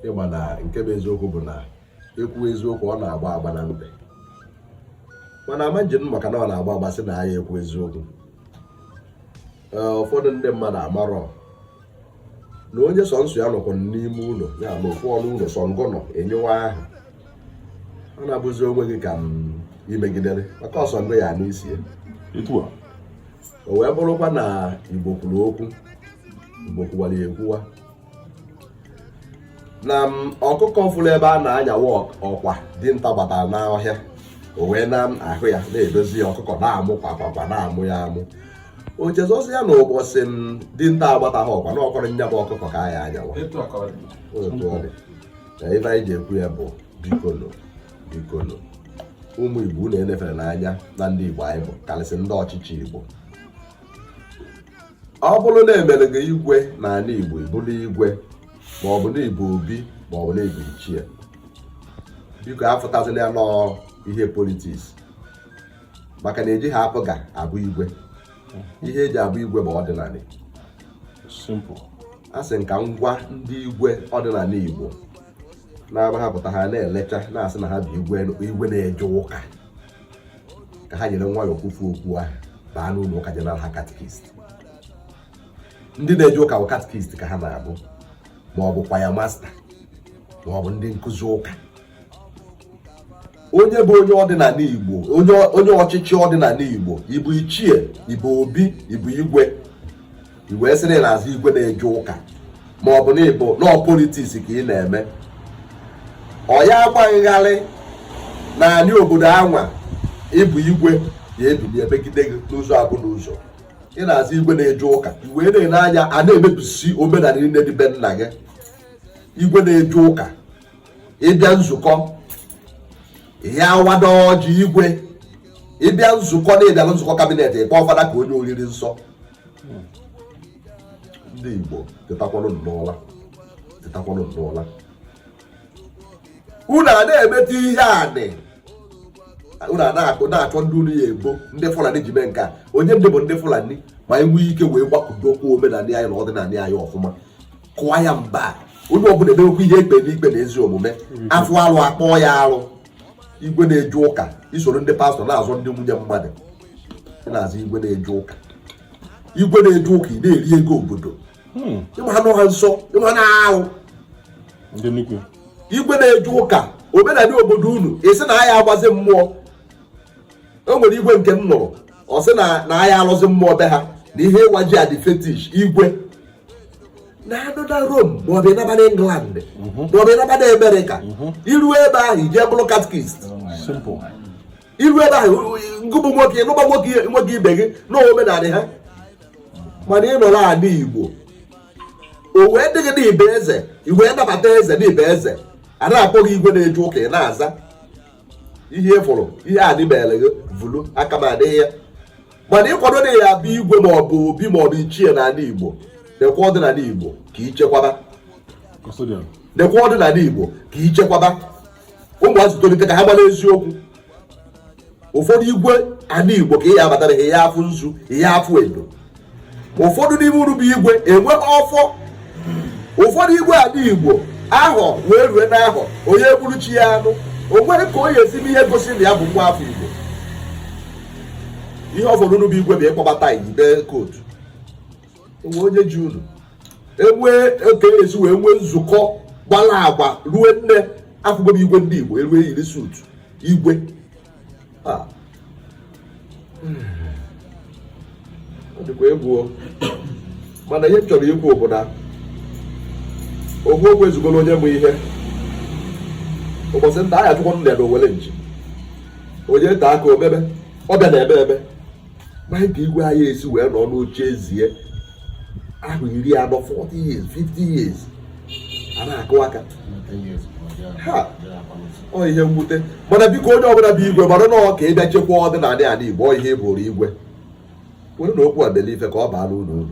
ịma na nke bụ eziokwu bụ na ekwu eziokwu ọ na-agba agba na mbe, mana ama njem maka na ọ na-agba agba sị na ya ekwu eziokwu. Ụfọdụ ndị mmadụ amarọ na onye sọ nsọ ya nọkwa n'ime ụlọ, ya na ofu ọnụ ụlọ sọ ngọ nọ enyewa ahụ, ọ na-abụzi onwe gị ka imegidere maka ọsọ ngọ ya n'isi ya. O wee bụrụkwa na Igbo kwuru okwu, Igbo kwuwara ya ekwuwa na ọkụkọ fụrụ ebe a na-anyawa ọkwa dinta batara n'ọhịa, o wee na-ahụ ya na-edozi ya, ọkụkọ na-amụ kwakwa na-amụ ya amụ. O chezozi ya na ụbọchị dinta agbataghị ọkwa na ọkọrọ nya bụ ọkụkọ ka a ya anyawa. Ife anyị ji ekwu ya bụ bikonu ụmụ Igbo na-enefere n'anya na ndị Igbo anyị bụ karịsị ndị ọchịchị Igbo. Ọ bụrụ na emere gị igwe n'ala Igbo, ibụrụ igwe maọbụ na Igbo obi maọbụ na Igbo ichie, biko afụtazila ya nọọ ihe politiks, maka na eji ha apụ ga abụ igwe. Ihe eji abụ igwe bụ ọdịnala. A sị nka ngwa ndị igwe ọdịnala Igbo na-agbahapụta ha na-elecha na-asị na ha bụ igwe na-eje ụka, ka ha nyere nwayọọ kwufu okwu ahụ baa n'ụlọ ụka jeneral ha katikist. Ndị na-eje ụka bụ katikist ka ha na-abụ, ma ọ bụ kwaya masta, ma ọ bụ ndị nkụzi ụka. Onye bụ onye ọdịnala Igbo, onye ọchịchị ọdịnala Igbo, ibu ichie, ibu obi, ibu igwe, iwe sịrị n'azụ igwe na-eje ụka, ma ọ bụ na ịbụ nọọ politiks ka ị na-eme, ọ ya agba ngharị naanị obodo anwa ịbụ igwe ya ebili ebegide gị n'ụzọ abụ n'ụzọ. Ị na-azụ igwe na-eje ụka, iwe na-ene anya a na-emebisi omenala niile dị be nna gị. Igwe na-eje ụka, ịbịa nzukọ ihe awado ọjị igwe, ịbịa nzukọ na ịbịala nzukọ kabinet ịkpọ ọfada ka onye oriri nsọ. Ndị Igbo tetakwanụ n'ụla, unu a na-emeta ihe anị, unu a na-achọ ndị unu ya ebo ndị Fulani ji mee nke a. Onye ndị bụ ndị Fulani ma enwee ike wee gbakọdokwa omenala anyị na ọdịnala anyị ọfụma, kụwa ya mba. Onye ọbụla emewekwa ihe ekpe n'ikpe na ezi omume, afọ arụ akpọọ ya arụ. Igwe na-eje ụka isoro ndị pastọ na-azọ ndị nwunye mmadụ, na-azụ igwe na-eje ụka. Igwe na-eje ụka ị na-eri ego obodo, ịma anụ ha nsọ, ịma na ahụ. Igwe na-eje ụka omenala obodo unu esi na aya agbazi mmụọ. O nwere igwe nke m nụrụ, ọ sị na aya alụzi mmụọ be ha, na ihe ịwaji adị fetish igwe na-anụ na Rome maọbụ ịnaba na England maọbụ ịnaba na America. Iru ebe ahụ ije bụrụ katikist. Iru ebe ahụ ngụbụ nwoke ịnụba nwoke ibe gị na omenala ha, mana ị nọrọ ala Igbo o wee dịghị n'ibe eze, iwe nabata eze n'ibe eze, a na-akpọ gị igwe na-eje ụka ị na-aza ihe ịfụrụ ihe adịbere gị vulu aka m adịghị ya. Mana ịkwado na ya abụ igwe maọbụ obi maọbụ ichie n'ala Igbo, dekwa ọdịnala Igbo ka ichekwaba. Dekwa ọdịnala Igbo ka ichekwaba. Ụmụazị tolite ka ha gbara eziokwu. Ụfọdụ igwe ala Igbo ka ị ya abatara ihe ya afụ nzu, ihe afụ edo. Ụfọdụ n'ime uru bụ igwe enwe ọfọ. Ụfọdụ igwe ala Igbo ahọ wee rue n'ahọ onye gburu chi ya anụ, o nwere ka o yezime ihe gosi na ya bụ nwa afọ Igbo. Ihe ọfọdụ unu bụ igwe bụ ịkpọbata ibe kootu. Onwe onye ji unu enwee oke esi wee nwee nzukọ gbara agba ruo nne afụgobe igwe ndị Igbo erue yiri suutu igwe. Ọ dịkwa egbuo, mana ihe chọrọ ikwu bụ na ogwu ezugoro onye bụ ihe. Ụbọchị nta ahịa chụkwọ nne na owere nji onye nta aka omebe ọbịa na ebe ma nke igwe anyị esi wee nọ n'oche ezie ahụ 40 years 50 years a na-akụ aka. Ọ ihe mwute, mana biko onye ọbụla bụ igwe mara na ọ ka ịbịa chekwa ọdịnala ala Igbo, ọ ihe bụrụ igwe were na okwu a dele ife ka ọ baa n'ụlọ unu.